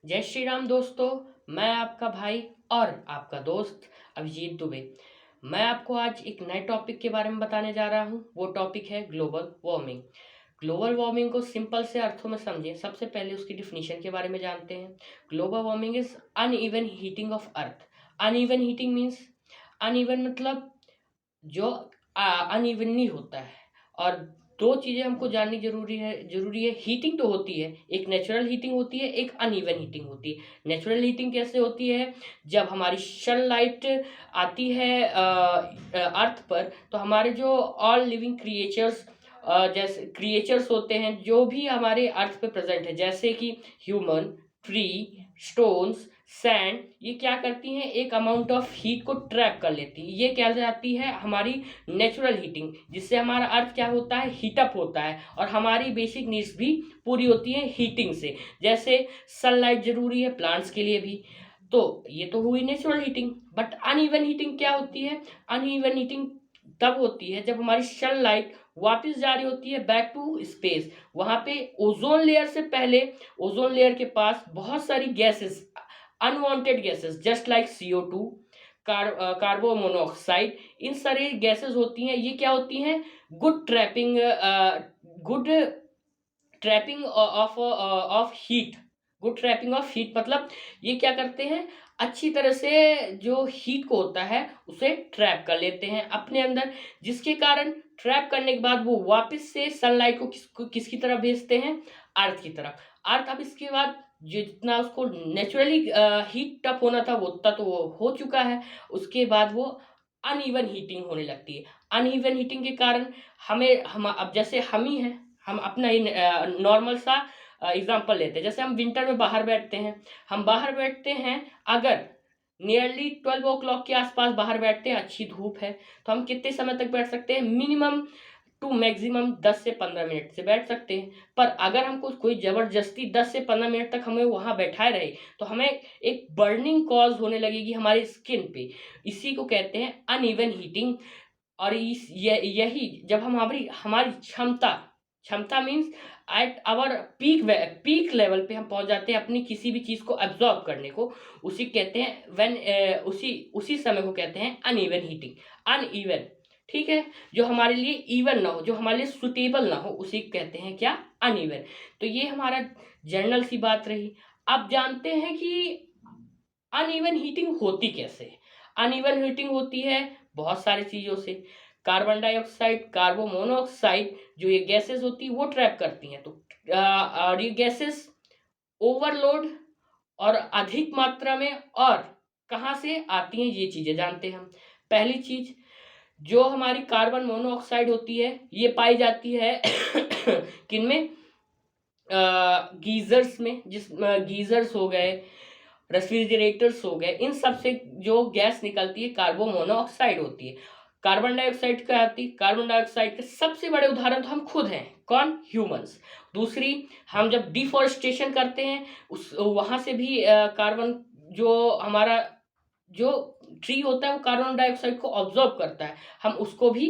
जय श्री राम दोस्तों। मैं आपका भाई और आपका दोस्त अभिजीत दुबे। मैं आपको आज एक नए टॉपिक के बारे में बताने जा रहा हूँ। वो टॉपिक है ग्लोबल वार्मिंग। ग्लोबल वार्मिंग को सिंपल से अर्थों में समझें। सबसे पहले उसकी डिफिनीशन के बारे में जानते हैं। Global warming is uneven heating of earth. Uneven heating means, uneven मतलब जो अनइवनली होता है। और दो चीज़ें हमको जाननी जरूरी है। हीटिंग तो होती है, एक नेचुरल हीटिंग होती है, एक अनइवन हीटिंग होती है। नेचुरल हीटिंग कैसे होती है? जब हमारी सनलाइट आती है अर्थ पर, तो हमारे जो ऑल लिविंग क्रिएचर्स, जैसे क्रिएचर्स होते हैं जो भी हमारे अर्थ पे प्रेजेंट है, जैसे कि ह्यूमन, ट्री, स्टोन्स, सैंड, ये क्या करती हैं? एक अमाउंट ऑफ हीट को ट्रैप कर लेती है। ये क्या जाती है? हमारी नेचुरल हीटिंग, जिससे हमारा अर्थ क्या होता है? हीटअप होता है और हमारी बेसिक नीड्स भी पूरी होती है हीटिंग से। जैसे सनलाइट जरूरी है प्लांट्स के लिए भी। तो ये तो हुई natural heating. But uneven heating क्या होती है? अनइवन हीटिंग तब होती है जब हमारी सनलाइट वापस जा रही होती है बैक टू स्पेस। वहां पे ओजोन लेयर से पहले, ओजोन लेयर के पास बहुत सारी gases, unwanted gases just like CO2, carbon monoxide, इन सारी गैसेस होती हैं। ये क्या होती हैं? Good trapping, good trapping of heat. Good trapping of heat मतलब ये क्या करते हैं? अच्छी तरह से जो हीट को होता है उसे ट्रैप कर लेते हैं अपने अंदर, जिसके कारण ट्रैप करने के बाद वो वापस से सनलाइट को किसकी तरफ भेजते हैं? अर्थ की तरफ। अर्थ अब इसके बाद जितना उसको नेचुरली हीट अप होना था वो उतना तो वो हो चुका है। उसके बाद वो अनइवन हीटिंग होने लगती है। अनइवन हीटिंग के कारण हम अब जैसे हम ही हैं, हम अपना ही नॉर्मल सा एग्जांपल लेते हैं। जैसे हम विंटर में बाहर बैठते हैं, हम बाहर बैठते हैं, अगर नियरली 12 o'clock के आसपास बाहर बैठते हैं, अच्छी धूप है, तो हम कितने समय तक बैठ सकते हैं? मिनिमम टू मैक्सिमम 10 से 15 मिनट से बैठ सकते हैं। पर अगर हमको कोई ज़बरदस्ती 10 से 15 मिनट तक हमें वहाँ बैठाए रहे, तो हमें एक बर्निंग कॉज होने लगेगी हमारी स्किन पे। इसी को कहते हैं अनइवन हीटिंग। और यही जब हम हमारी हमारी क्षमता, क्षमता means at our peak level पे हम पहुंच जाते हैं अपनी किसी भी चीज़ को एब्जॉर्ब करने को, उसी कहते हैं व्हेन, उसी उसी समय को कहते हैं अनइवन हीटिंग। अनइवन, ठीक है, जो हमारे लिए इवन ना हो, जो हमारे लिए सुटेबल ना हो, उसी को कहते हैं क्या? अनइवन। तो ये हमारा जनरल सी बात रही। अब जानते हैं कि अनइवन हीटिंग होती कैसे है। अनइवन हीटिंग होती है बहुत सारी चीज़ों से। कार्बन डाइऑक्साइड, कार्बन मोनोऑक्साइड, जो ये गैसेस होती है वो ट्रैप करती हैं। तो और ये गैसेस ओवरलोड और अधिक मात्रा में, और कहाँ से आती हैं ये चीज़ें जानते हैं हम। पहली चीज़, जो हमारी कार्बन मोनोऑक्साइड होती है ये पाई जाती है किनमें? गीजर्स में। गीजर्स हो गए, रेफ्रिजरेटर्स हो गए, इन सब से जो गैस निकलती है कार्बन मोनोऑक्साइड होती है। कार्बन डाइऑक्साइड क्या आती है? कार्बन डाइऑक्साइड के सबसे बड़े उदाहरण तो हम खुद हैं। कौन? ह्यूमंस। दूसरी, हम जब डिफॉरेस्टेशन करते हैं उस वहाँ से भी कार्बन, जो हमारा जो ट्री होता है वो कार्बन डाइऑक्साइड को ऑब्जॉर्ब करता है, हम उसको भी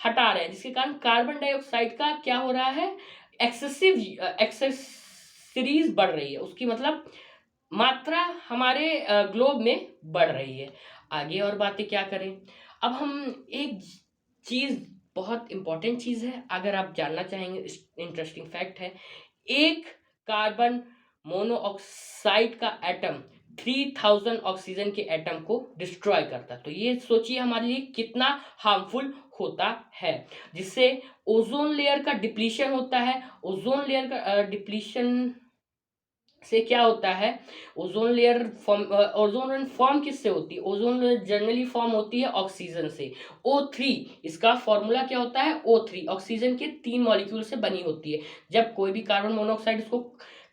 हटा रहे हैं, जिसके कारण कार्बन डाइऑक्साइड का क्या हो रहा है? एक्सेसिव एक्सेस सीरीज बढ़ रही है, उसकी मतलब मात्रा हमारे ग्लोब में बढ़ रही है। आगे और बातें क्या करें? अब हम एक चीज़, बहुत इंपॉर्टेंट चीज़ है, अगर आप जानना चाहेंगे, इंटरेस्टिंग फैक्ट है। एक कार्बन मोनोऑक्साइड का एटम 3000 ऑक्सीजन के एटम को डिस्ट्रॉय करता है। तो ये सोचिए हमारे लिए कितना हार्मफुल होता है, जिससे ओजोन लेयर का डिप्लीशन होता है। ओजोन लेयर का डिप्लीशन से क्या होता है? Ozone layer form, ozone layer form किससे होती है? ओजोन लेयर जनरली फॉर्म होती है ऑक्सीजन से। O3, इसका फॉर्मूला क्या होता है? O3, ऑक्सीजन के 3 मॉलिक्यूल से बनी होती है। जब कोई भी कार्बन मोनोऑक्साइड इसको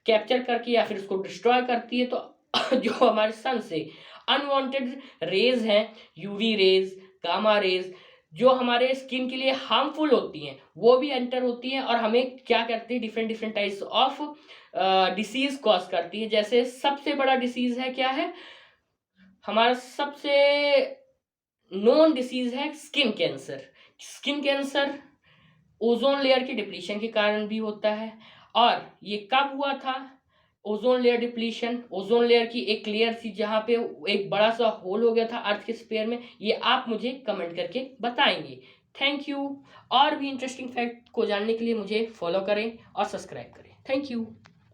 कैप्चर करके या फिर इसको डिस्ट्रॉय करती है, तो जो हमारे सन से अनवांटेड रेज हैं, यूवी रेज, गामा रेज, जो हमारे स्किन के लिए हार्मफुल होती हैं, वो भी एंटर होती हैं और हमें क्या करती है? Different different types of disease cause करती है। जैसे सबसे बड़ा डिसीज है क्या है? हमारा सबसे नोन डिसीज है skin cancer. Skin cancer ozone layer के डिप्लीशन के कारण भी होता है। और ये कब हुआ था? Ozone layer depletion, ozone layer की एक लेयर थी जहाँ पे एक बड़ा सा होल हो गया था अर्थ के स्फीयर में, ये आप मुझे कमेंट करके बताएंगे। Thank you. और भी इंटरेस्टिंग फैक्ट को जानने के लिए मुझे फॉलो करें और सब्सक्राइब करें। Thank you.